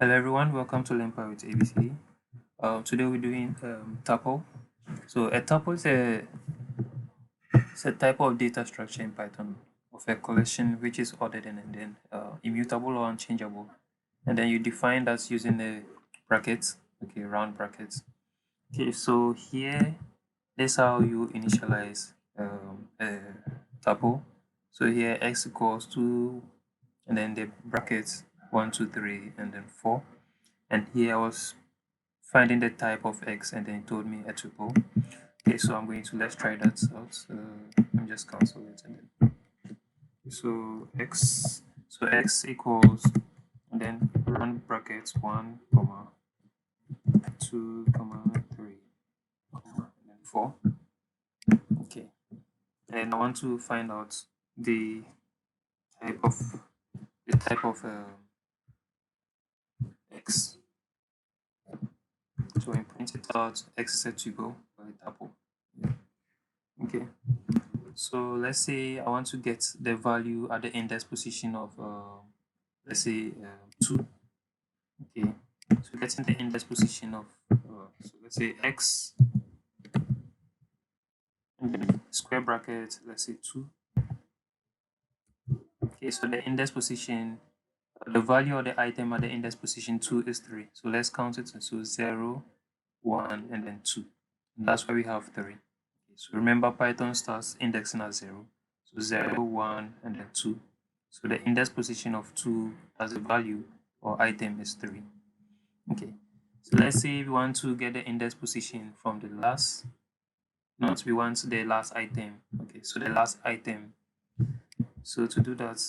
Hello everyone, welcome to Learn with ABC. Today we're doing tuple. So a tuple is a type of data structure in Python of a collection which is ordered and then immutable or unchangeable. And then you define that using the brackets, okay, round brackets. Okay, so here, this is how you initialize a tuple. So here x equals 2, and then the brackets 1, 2, 3, and then 4. And here I was finding the type of x, and then it told me a tuple. Okay, so I'm going to let's try that out. Let me just cancel it, and then x equals, and then round brackets 1 comma 2 comma 3 comma and then 4. Okay, and I want to find out the type of x. So I print it out. X is a tuple or a tuple. Okay. So let's say I want to get the value at the index position of let's say 2. Okay, so getting the index position of so let's say x, and then square bracket, let's say 2. Okay, so the index position, the value of the item at the index position 2 is 3. So let's count it. So 0, 1, and then 2. And that's why we have 3. Okay, so remember, Python starts indexing at 0. So 0, 1, and then 2. So the index position of 2 as a value or item is 3. Okay, so let's say we want to get the index position from the last, not we want the last item. Okay, so the last item. So to do that,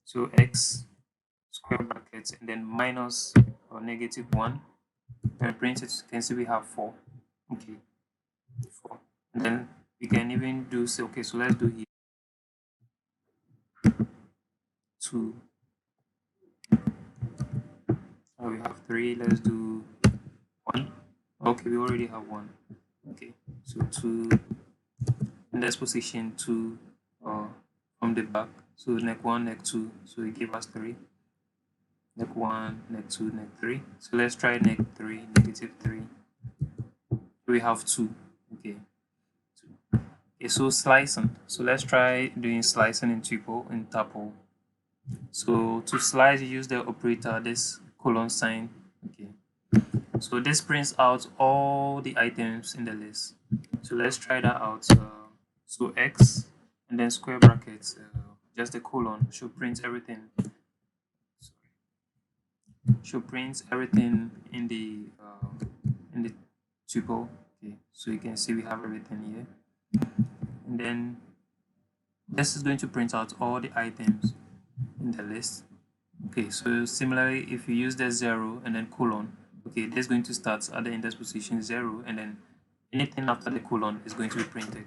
so x square brackets and then minus or negative 1. And print it, you can see we have 4. Okay, 4. And then we can even do, say, okay, so let's do here 2. We have 3. Let's do 1. Okay, we already have 1. Okay, so 2, index position 2 from the back. So neck 1, neck 2. So it gave us 3. Neck 1, neck 2, neck 3. So let's try neck 3, negative 3. We have 2. Okay. 2. Okay, so slicing. So let's try doing slicing in tuple. So to slice, you use the operator, this colon sign. Okay. So this prints out all the items in the list. So let's try that out. So x and then square brackets, just the colon should print everything. Should print everything in the tuple. Okay, so you can see we have everything here, and then this is going to print out all the items in the list. Okay, so similarly, if you use the 0 and then colon, okay, this is going to start at the index position 0, and then anything after the colon is going to be printed.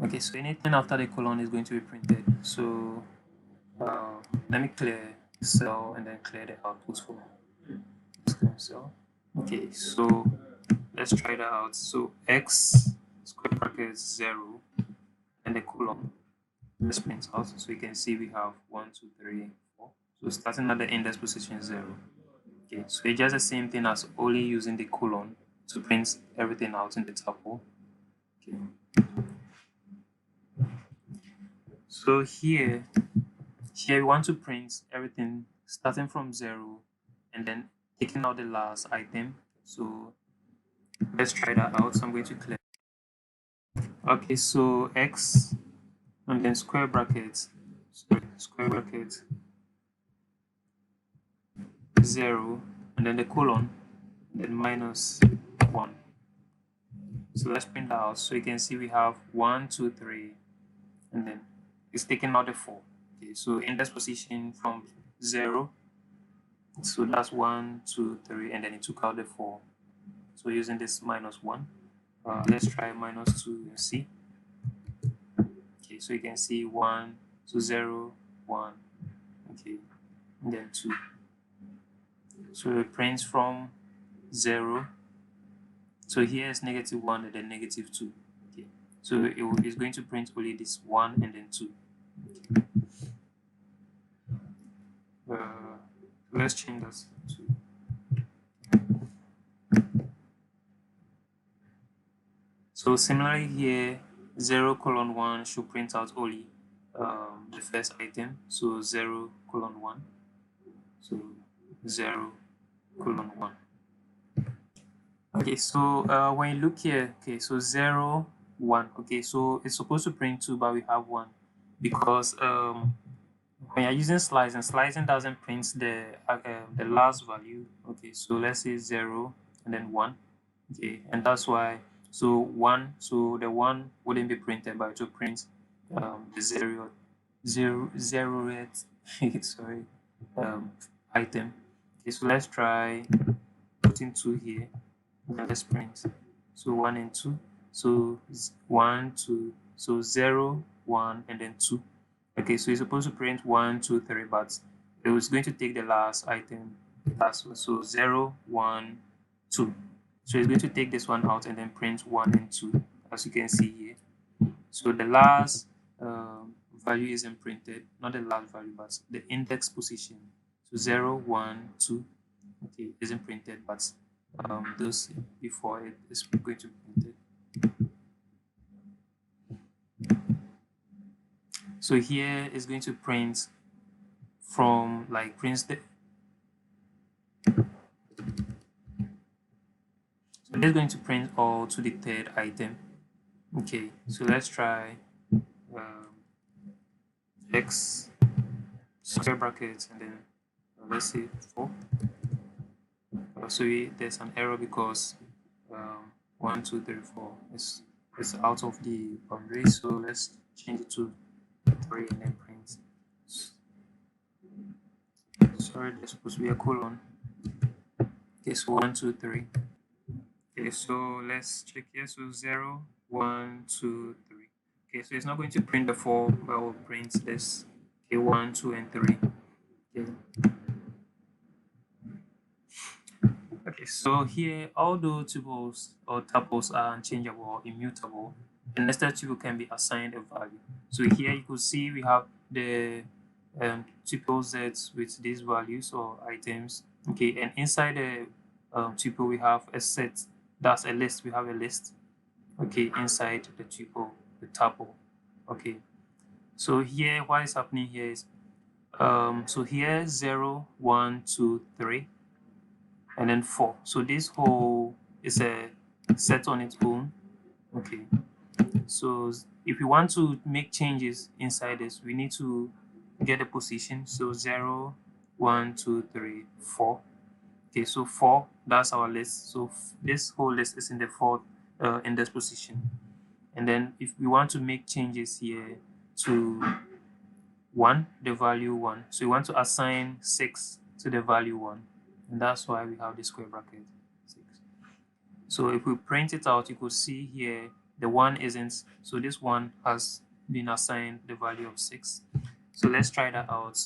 Okay, so anything after the colon is going to be printed. So let me clear cell and then clear the output for this cell. Okay, so let's try that out. So x square bracket 0 and the colon. Let's print out. So you can see we have 1, 2, 3, 4. So starting at the index position 0. Okay, so it's just the same thing as only using the colon to print everything out in the tuple. Okay. So here we want to print everything starting from 0 and then taking out the last item. So let's try that out. So I'm going to clear. Okay, so x and then square bracket 0 and then the colon, then minus 1. So let's print that out. So you can see we have 1, 2, 3, and then it's taking out the 4. Okay, so in this position from 0, so that's 1, 2, 3, and then it took out the 4. So using this minus 1, let's try minus 2 and see. Okay, so you can see 1, 2, 0, 1, okay, and then 2. So it prints from 0. So here is negative 1 and then negative 2. Okay, so it's going to print only this 1 and then 2. Okay. let's change that to so similarly here 0:1 should print out only the first item, so 0:1, so 0:1. Okay, so when you look here, okay, so 0, 1, okay, so it's supposed to print 2, but we have 1 because when you're using slicing, slicing doesn't print the last value. Okay, so let's say 0 and then 1. Okay, and that's why so 1, so the 1 wouldn't be printed, but it will print the 0th sorry item. Okay, so let's try putting 2 here and let's print. So 1 and 2, so 1, 2, so 0, 1 and then 2. Okay, so you're supposed to print 1, 2, 3, but it was going to take the last item, last one. So 0, 1, 2. So it's going to take this one out and then print 1 and 2, as you can see here. So the last value isn't printed, not the last value, but the index position. So 0, 1, 2, okay, isn't printed, but those before it is going to be printed. So here is going to print from like prints the so it's going to print all to the third item. Okay, so let's try x square brackets and then let's say 4. So there's an error because 1, 2, 3, 4 is out of the boundary. So let's change it to 3 and then print. Sorry, there's supposed to be a colon. Okay, so 1, 2, 3. Okay, so let's check here. So 0, 1, 2, 3. Okay, so it's not going to print the 4, but we'll print this. Okay, 1, 2, and 3. Okay. Okay, so here, although tuples or tuples are unchangeable or immutable, the nested tuple can be assigned a value. So here you could see we have the tuple z with these values or items. Okay, and inside the tuple we have a set. That's a list. We have a list. Okay, inside the tuple, the tuple. Okay, so here what is happening here is so here 0, 1, 2, 3. And then 4. So this whole is a set on its own. Okay. So if we want to make changes inside this, we need to get a position. So 0, 1, 2, 3, 4. Okay, so 4, that's our list. So this whole list is in the fourth in this position. And then if we want to make changes here to 1, the value 1. So we want to assign 6 to the value 1. And that's why we have the square bracket 6. So if we print it out, you could see here the 1 isn't. So this one has been assigned the value of 6. So let's try that out.